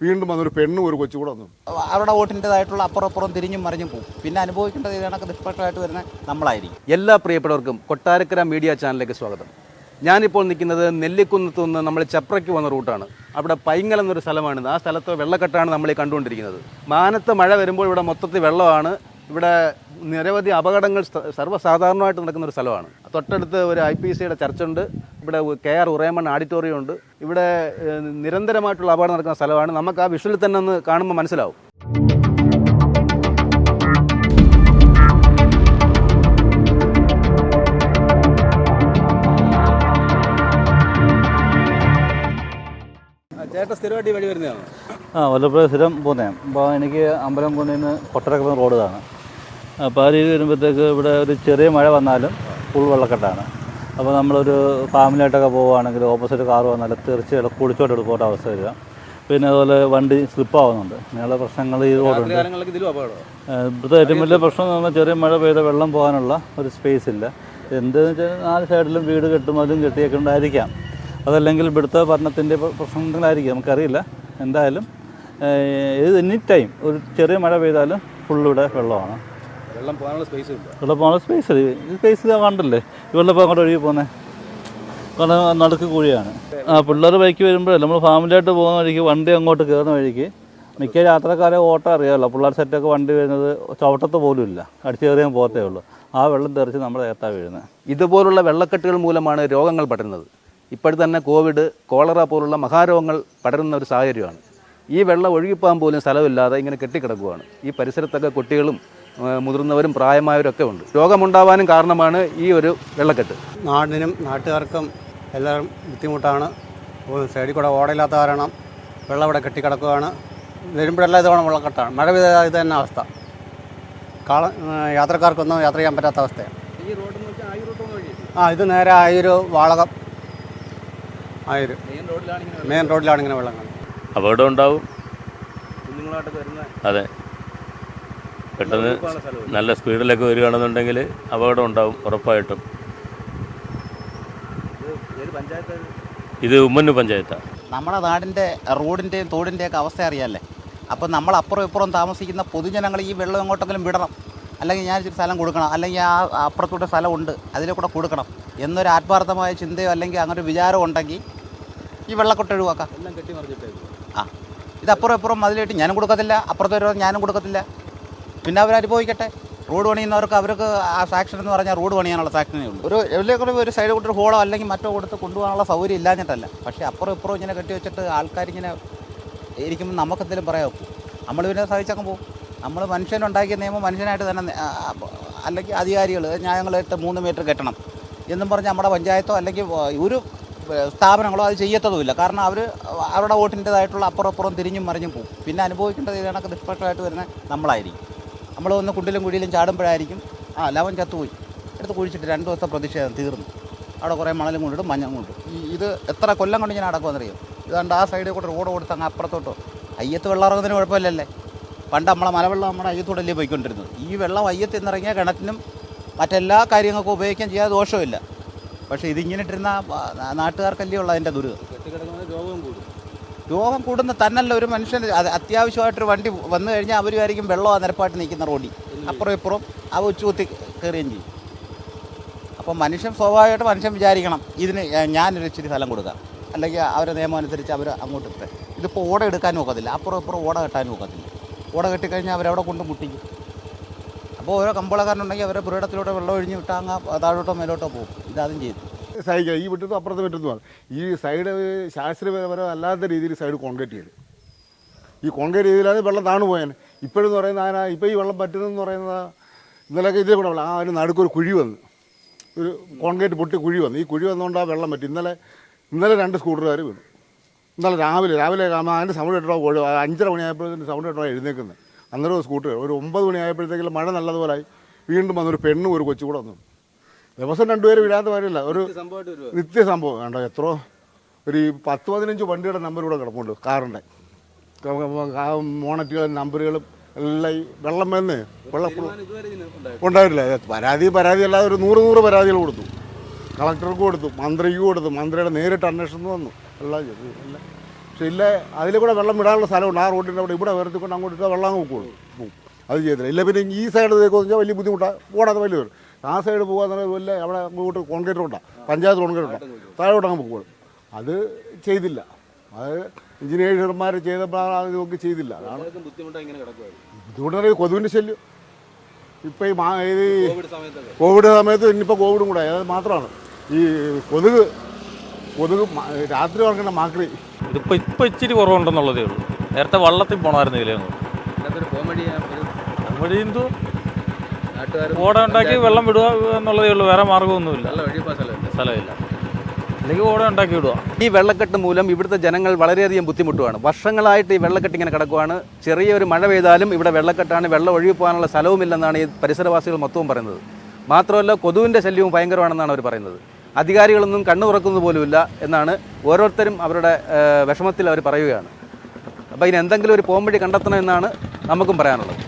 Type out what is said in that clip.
വീണ്ടും വന്നൊരു പെണ്ണും ഒരു കൊച്ചു കൂടെ വന്നു. അവരുടെ വോട്ടിൻ്റെതായിട്ടുള്ള അപ്പുറം തിരിഞ്ഞും മറിഞ്ഞും പോകും. പിന്നെ അനുഭവിക്കേണ്ടത് ഇതിനൊക്കെ നിഷ്പക്ഷമായിട്ട് വരുന്ന നമ്മളായിരിക്കും. എല്ലാ പ്രിയപ്പെട്ടവർക്കും കൊട്ടാരക്കര മീഡിയ ചാനലിലേക്ക് സ്വാഗതം. ഞാനിപ്പോൾ നിൽക്കുന്നത് നെല്ലിക്കുന്നത്ത് നിന്ന് നമ്മൾ ചപ്രയ്ക്ക് വന്ന റൂട്ടാണ്. അവിടെ പൈങ്ങൽ എന്നൊരു സ്ഥലമാണിത്. ആ സ്ഥലത്ത് വെള്ളക്കെട്ടാണ് നമ്മൾ ഈ കണ്ടുകൊണ്ടിരിക്കുന്നത്. മാനത്ത് മഴ വരുമ്പോൾ ഇവിടെ മൊത്തത്തിൽ വെള്ളമാണ്. ഇവിടെ നിരവധി അപകടങ്ങൾ സർവ്വസാധാരണമായിട്ട് നടക്കുന്ന ഒരു സ്ഥലമാണ്. തൊട്ടടുത്ത് ഒരു IPCയുടെ ചർച്ചുണ്ട്. ഇവിടെ KR ഉറയമ്മൺ ഓഡിറ്റോറിയം ഉണ്ട്. ഇവിടെ നിരന്തരമായിട്ടുള്ള അപകടം നടക്കുന്ന സ്ഥലമാണ്. നമുക്ക് ആ വിഷ്വലിൽ തന്നെ ഒന്ന് കാണുമ്പോൾ മനസ്സിലാവും. ചേട്ടൻ സ്ഥിരമായിട്ട് ഈ വഴി വരുന്നതാണ്? വല്ലപ്പോഴും സ്ഥിരം പോകുന്നതാണ്. അപ്പോൾ എനിക്ക് അമ്പലം കൊണ്ടിന്ന് കൊട്ടരക്ക റോഡ് കാണാം. അപ്പോൾ ആ രീതി വരുമ്പോഴത്തേക്ക് ഇവിടെ ഒരു ചെറിയ മഴ വന്നാലും ഫുൾ വെള്ളക്കെട്ടാണ്. അപ്പോൾ നമ്മളൊരു ഫാമിലിയായിട്ടൊക്കെ പോവുകയാണെങ്കിൽ ഓപ്പോസിറ്റ് കാർ വന്നാൽ തീർച്ചയായിട്ടും കുളിച്ചോട്ട് എടുക്കേണ്ട അവസ്ഥ വരിക. പിന്നെ അതുപോലെ വണ്ടി സ്ലിപ്പാവുന്നുണ്ട്. അങ്ങനെയുള്ള പ്രശ്നങ്ങൾ ഈ റോഡുണ്ട്. ഇവിടുത്തെ ഏറ്റവും വലിയ പ്രശ്നം എന്ന് പറഞ്ഞാൽ ചെറിയ മഴ പെയ്ത വെള്ളം പോകാനുള്ള ഒരു സ്പേസ് ഇല്ല. എന്തെന്ന് വെച്ചാൽ 4 സൈഡിലും വീട് കെട്ടും അതും കെട്ടിയൊക്കെ ഉണ്ടായിരിക്കാം. അതല്ലെങ്കിൽ ഇവിടുത്തെ ഭരണത്തിൻ്റെ പ്രശ്നങ്ങളായിരിക്കും, നമുക്കറിയില്ല. എന്തായാലും എനി ടൈം ഒരു ചെറിയ മഴ പെയ്താലും ഫുള്ളിവിടെ വെള്ളമാണ്. വെള്ളം പോകാനുള്ള സ്പേസ് ഇല്ല. വെള്ളം പോകാനുള്ള സ്പേസ് ഈ സ്പേസ് കണ്ടല്ലേ ഈ വെള്ളം ഇപ്പോൾ അങ്ങോട്ട് ഒഴുകി പോകുന്നത്. കാരണം നടുക്ക് കുഴിയാണ്. പിള്ളേർ ബൈക്ക് വരുമ്പോഴല്ലേ നമ്മൾ ഫാമിലിയായിട്ട് പോകുന്ന വഴിക്ക് വണ്ടി അങ്ങോട്ട് കയറുന്ന വഴിക്ക് മിക്ക യാത്രക്കാരെ ഓട്ടം അറിയാമല്ലോ. പിള്ളേർ സെറ്റൊക്കെ വണ്ടി വരുന്നത് ചവിട്ടത്ത് പോലും ഇല്ല, അടിച്ചു കയറിയാൽ പോകത്തേ ഉള്ളൂ. ആ വെള്ളം തെറിച്ച് നമ്മുടെ ഏത്താ വീഴുന്നത്. ഇതുപോലുള്ള വെള്ളക്കെട്ടുകൾ മൂലമാണ് രോഗങ്ങൾ പടരുന്നത്. ഇപ്പോഴത്തെ തന്നെ കോവിഡ്, കോളറ പോലുള്ള മഹാരോഗങ്ങൾ പടരുന്ന ഒരു സാഹചര്യമാണ്. ഈ വെള്ളം ഒഴുകിപ്പോകാൻ പോലും സ്ഥലമില്ലാതെ ഇങ്ങനെ കെട്ടിക്കിടക്കുകയാണ്. ഈ പരിസരത്തൊക്കെ കുട്ടികളും മുതിർന്നവരും പ്രായമായവരൊക്കെ ഉണ്ട്. രോഗമുണ്ടാവാനും കാരണമാണ് ഈ ഒരു വെള്ളക്കെട്ട്. നാടിനും നാട്ടുകാർക്കും എല്ലാവരും ബുദ്ധിമുട്ടാണ്. സൈഡിൽ കൂടെ ഓടയില്ലാത്ത കാരണം വെള്ളം ഇവിടെ കെട്ടിക്കിടക്കുകയാണ്. വരുമ്പോഴെല്ലാം ഇതോളം വെള്ളക്കെട്ടാണ്. മഴ പെയ്താൽ ഇത് തന്നെ അവസ്ഥ. യാത്രക്കാർക്കൊന്നും യാത്ര ചെയ്യാൻ പറ്റാത്ത അവസ്ഥയാണ്. ഇത് നേരെ ആയൂര് വാളകം ആയൂര് മെയിൻ റോഡിലാണ് ഇങ്ങനെ വെള്ളം കാണുന്നത്. അപകടം ഉണ്ടാവും. അതെ, പെട്ടെന്ന് നല്ല സ്പീഡിലൊക്കെ വരികയാണെന്നുണ്ടെങ്കിൽ അപകടം ഉണ്ടാവും ഉറപ്പായിട്ടും. ഇത് ഉമ്മന്നൂർ പഞ്ചായത്താണ്. നമ്മുടെ നാടിൻ്റെ റോഡിൻ്റെയും തോടിൻ്റെയൊക്കെ അവസ്ഥ അറിയാമല്ലേ. അപ്പോൾ നമ്മൾ അപ്പുറം ഇപ്പുറം താമസിക്കുന്ന പൊതുജനങ്ങൾ ഈ വെള്ളം എങ്ങോട്ടെങ്കിലും വിടണം, അല്ലെങ്കിൽ ഞാനൊരു സ്ഥലം കൊടുക്കണം, അല്ലെങ്കിൽ ആ അപ്പുറത്തൂടെ സ്ഥലമുണ്ട് അതിലെ കൂടെ കൊടുക്കണം എന്നൊരു ആത്മാർത്ഥമായ ചിന്തയോ അല്ലെങ്കിൽ അങ്ങനെ ഒരു വിചാരം ഉണ്ടെങ്കിൽ ഈ വെള്ളക്കെട്ട് ഒഴിവാക്കാം. എല്ലാം കെട്ടി മറിച്ചിട്ടേക്കും. ഇത് അപ്പുറം ഇപ്പുറം മതിലിട്ട് ഞാനും കൊടുക്കത്തില്ല, അപ്പുറത്തെ ഒരു ഞാനും കൊടുക്കത്തില്ല. പിന്നെ അവരനുഭവിക്കട്ടെ. റോഡ് പണിയുന്നവർക്ക് അവർക്ക് ആ സാക്ഷൻ എന്ന് പറഞ്ഞാൽ റോഡ് പണിയാനുള്ള സാക്ഷനേ ഉള്ളൂ. ഒരു എവിടെയൊക്കെ ഒരു സൈഡ് കൂട്ടി ഹോളോ അല്ലെങ്കിൽ മറ്റോ കൊടുത്ത് കൊണ്ടുപോകാനുള്ള സൗകര്യം ഇല്ലാഞ്ഞിട്ടല്ല. പക്ഷേ അപ്പുറം ഇപ്പുറം ഇങ്ങനെ കെട്ടി വെച്ചിട്ട് ആൾക്കാരിങ്ങനെ ഇരിക്കുമ്പോൾ നമുക്കെന്തെങ്കിലും പറയാം. നമ്മൾ പിന്നെ സഹിച്ചങ്ങ് പോകും. നമ്മൾ മനുഷ്യനുണ്ടാക്കിയ നിയമം മനുഷ്യനായിട്ട് തന്നെ, അല്ലെങ്കിൽ അധികാരികൾ ന്യായങ്ങളായിട്ട് 3 മീറ്റർ കെട്ടണം എന്നും പറഞ്ഞ് നമ്മുടെ പഞ്ചായത്തോ അല്ലെങ്കിൽ ഒരു സ്ഥാപനങ്ങളോ അത് ചെയ്യത്തതുമില്ല. കാരണം അവരുടെ വോട്ടിൻ്റെതായിട്ടുള്ള അപ്പുറം തിരിഞ്ഞും മറിഞ്ഞും പോകും. പിന്നെ അനുഭവിക്കേണ്ടത് ഇതിനൊക്കെ നിഷ്പക്ഷമായിട്ട് വരുന്ന നമ്മളായിരിക്കും. നമ്മൾ ഒന്ന് കുണ്ടിലും കുഴിയിലും ചാടുമ്പോഴായിരിക്കും ലവൻ ചത്തുപോയി, എടുത്ത് കുഴിച്ചിട്ട് 2 ദിവസത്തെ പ്രതിഷേധം തീർന്നു. അവിടെ കുറേ മണലും കൊണ്ടിടും, മഞ്ഞം കൊണ്ടും. ഇത് എത്ര കൊല്ലം കൊണ്ട് ഞാൻ അടക്കുമെന്നറിയാം. ഇതാണ്ട് ആ സൈഡിൽ കൂടെ റോഡ് കൊടുത്ത് അങ്ങ് അപ്പുറത്തോട്ടോ. അയ്യത്ത് വെള്ളം ഇറങ്ങുന്നതിന് കുഴപ്പമില്ലല്ലേ. പണ്ട് നമ്മളെ മലവെള്ളം നമ്മുടെ അയ്യത്തോടല്ലേ പോയിക്കൊണ്ടിരുന്നത്. ഈ വെള്ളം അയ്യത്ത് എന്നിറങ്ങിയ കിണറ്റിനും മറ്റെല്ലാ കാര്യങ്ങൾക്കും ഉപയോഗിക്കാൻ ചെയ്യാതെ ദോഷമില്ല. പക്ഷേ ഇതിങ്ങനെ ഇട്ടിരുന്ന നാട്ടുകാർക്കല്ലേ ഉള്ള അതിൻ്റെ ദുരിതം. രോഗം കൂടുന്ന തന്നല്ല ഒരു മനുഷ്യൻ അത്യാവശ്യമായിട്ടൊരു വണ്ടി വന്നു കഴിഞ്ഞാൽ അവരുമായിരിക്കും വെള്ളം നിരപ്പായിട്ട് നിൽക്കുന്ന റോഡിൽ അപ്പുറം ഇപ്പുറം അവ ഉച്ചുകുത്തി കയറുകയും ചെയ്യും. അപ്പോൾ മനുഷ്യൻ സ്വാഭാവികമായിട്ട് മനുഷ്യൻ വിചാരിക്കണം ഇതിന് ഞാനൊരു ഇച്ചിരി സ്ഥലം കൊടുക്കാം, അല്ലെങ്കിൽ അവരുടെ നിയമം അനുസരിച്ച് അവർ അങ്ങോട്ട് ഇട്ടേ. ഇതിപ്പോൾ ഓട എടുക്കാനും ഒക്കത്തില്ല, അപ്പുറം ഇപ്പുറം ഓട കെട്ടാനും ഒക്കത്തില്ല. ഓട കെട്ടിക്കഴിഞ്ഞാൽ അവരവിടെ കൊണ്ട് മുട്ടിക്കും. അപ്പോൾ ഓരോ കമ്പോളക്കാരനുണ്ടെങ്കിൽ അവരെ പുരയിടത്തിലൂടെ വെള്ളം ഒഴിഞ്ഞ് വിട്ടാൽ അങ്ങ് താഴോട്ടോ മേലോട്ടോ പോകും. ഇതാദ്യം ചെയ്തു സഹിക്കുക. ഈ വിട്ടത്തും അപ്പുറത്ത് വിട്ടത്തുമാണ്. ഈ സൈഡ് ശാസ്ത്രീയപരമായ അല്ലാത്ത രീതിയിൽ സൈഡ് കോൺക്രീറ്റ് ചെയ്ത് ഈ കോൺക്രീറ്റ് രീതിയിലാണ് വെള്ളം താണു പോയാൽ. ഇപ്പോഴെന്ന് പറയുന്നത് ഇപ്പോൾ ഈ വെള്ളം പറ്റുന്നതെന്ന് പറയുന്നത് ഇന്നലെയൊക്കെ ഇതിൽ കൂടെ ആ ഒരു നടുക്കൊരു കുഴി വന്ന് ഒരു കോൺക്രീറ്റ് പൊട്ടി കുഴി വന്നു. ഈ കുഴി വന്നുകൊണ്ട് ആ വെള്ളം പറ്റി. ഇന്നലെ 2 സ്കൂട്ടറുകാർ വീണു. ഇന്നലെ രാവിലെ അതിൻ്റെ സൗണ്ട് കേട്ടോ 5:30 മണിയായപ്പോഴത്തേന് സൗണ്ട് കേട്ടോ എഴുന്നേക്കുന്നത്. അന്നേരം സ്കൂട്ടർ ഒരു 9 മണിയായപ്പോഴത്തേക്കും മഴ നല്ലതുപോലായി. വീണ്ടും വന്നൊരു പെണ്ണും ഒരു കൊച്ചു കൂടെ വന്നു. ദിവസം 2 പേര് വിടാത്ത കാര്യമില്ല, ഒരു നിത്യ സംഭവം. കണ്ടോ എത്രയോ ഒരു 10-15 വണ്ടിയുടെ നമ്പർ ഇവിടെ കിടപ്പുണ്ട്. കാറിൻ്റെ മോണറ്റുകളും നമ്പറുകളും എല്ലാം ഈ വെള്ളം വന്ന് വെള്ളം ഉണ്ടായിട്ടില്ല. പരാതി അല്ലാതെ ഒരു 100 പരാതികൾ കൊടുത്തു. കളക്ടർക്ക് കൊടുത്തു, മന്ത്രിക്ക് കൊടുത്തു. മന്ത്രിയുടെ നേരിട്ട് അന്വേഷണം വന്നു, എല്ലാം ചെയ്തു. പക്ഷെ ഇല്ല അതിൽ കൂടെ വെള്ളം വിടാനുള്ള സ്ഥലമുണ്ട്. ആ റോഡിൻ്റെ അവിടെ ഇവിടെ ഉയർത്തിക്കൊണ്ട് അങ്ങോട്ട് ഇട്ടാൽ വെള്ളം അങ്ങ് പോകും. അത് ചെയ്തില്ല. ഇല്ല പിന്നെ ഈ സൈഡിലേക്ക് വെച്ചാൽ വലിയ ബുദ്ധിമുട്ടാണ്. പോകാതെ വലിയ വരും. ആ സൈഡ് പോകാന്ന് വല്ല അവിടെ അങ്ങോട്ട് കോൺക്രീറ്റ് റോഡാണ്, പഞ്ചായത്ത് കോൺക്രീറ്റ് റോഡാണ്, താഴോട്ട് അങ്ങ് പോകും. അത് ചെയ്തില്ല. അത് എഞ്ചിനീയർമാർ ചെയ്തപ്പോൾ അത് നോക്കി ചെയ്തില്ല. അതാണ് ബുദ്ധിമുട്ട്. കൊതുവിൻ്റെ ശല്യം ഇപ്പോൾ ഈ കോവിഡ് സമയത്ത് ഇനിയിപ്പോൾ കോവിഡും കൂടെ അത് മാത്രമാണ് ഈ കൊതുക് രാത്രി ഉറങ്ങേണ്ട മാക്രി. ഇതിപ്പോൾ ഇച്ചിരി കുറവുണ്ടെന്നുള്ളതേ ഉള്ളൂ. നേരത്തെ വള്ളത്തിൽ പോകണമായിരുന്നു ഇതിലേന്ന്. വഴി എന്തോ ഓട ഉണ്ടാക്കി വെള്ളം വിടുക എന്നുള്ളതേ ഉള്ളൂ. വേറെ മാർഗ്ഗമൊന്നുമില്ല. സ്ഥലമില്ല, അല്ലെങ്കിൽ ഓട ഉണ്ടാക്കി വിടുക. ഈ വെള്ളക്കെട്ട് മൂലം ഇവിടുത്തെ ജനങ്ങൾ വളരെയധികം ബുദ്ധിമുട്ടുകയാണ്. വർഷങ്ങളായിട്ട് ഈ വെള്ളക്കെട്ട് ഇങ്ങനെ കിടക്കുകയാണ്. ചെറിയൊരു മഴ പെയ്താലും ഇവിടെ വെള്ളക്കെട്ടാണ്, വെള്ളം ഒഴുകി പോകാനുള്ള സ്ഥലവുമില്ലെന്നാണ് ഈ പരിസരവാസികൾ മൊത്തവും പറയുന്നത്. മാത്രമല്ല കൊതുവിൻ്റെ ശല്യവും ഭയങ്കരമാണെന്നാണ് അവർ പറയുന്നത്. അധികാരികളൊന്നും കണ്ണു തുറക്കുന്നത് പോലുമില്ല എന്നാണ് ഓരോരുത്തരും അവരുടെ വിഷമത്തിൽ അവർ പറയുകയാണ്. അപ്പോൾ ഇതിന് എന്തെങ്കിലും ഒരു പോംവഴി കണ്ടെത്തണമെന്നാണ് നമുക്കും പറയാനുള്ളത്.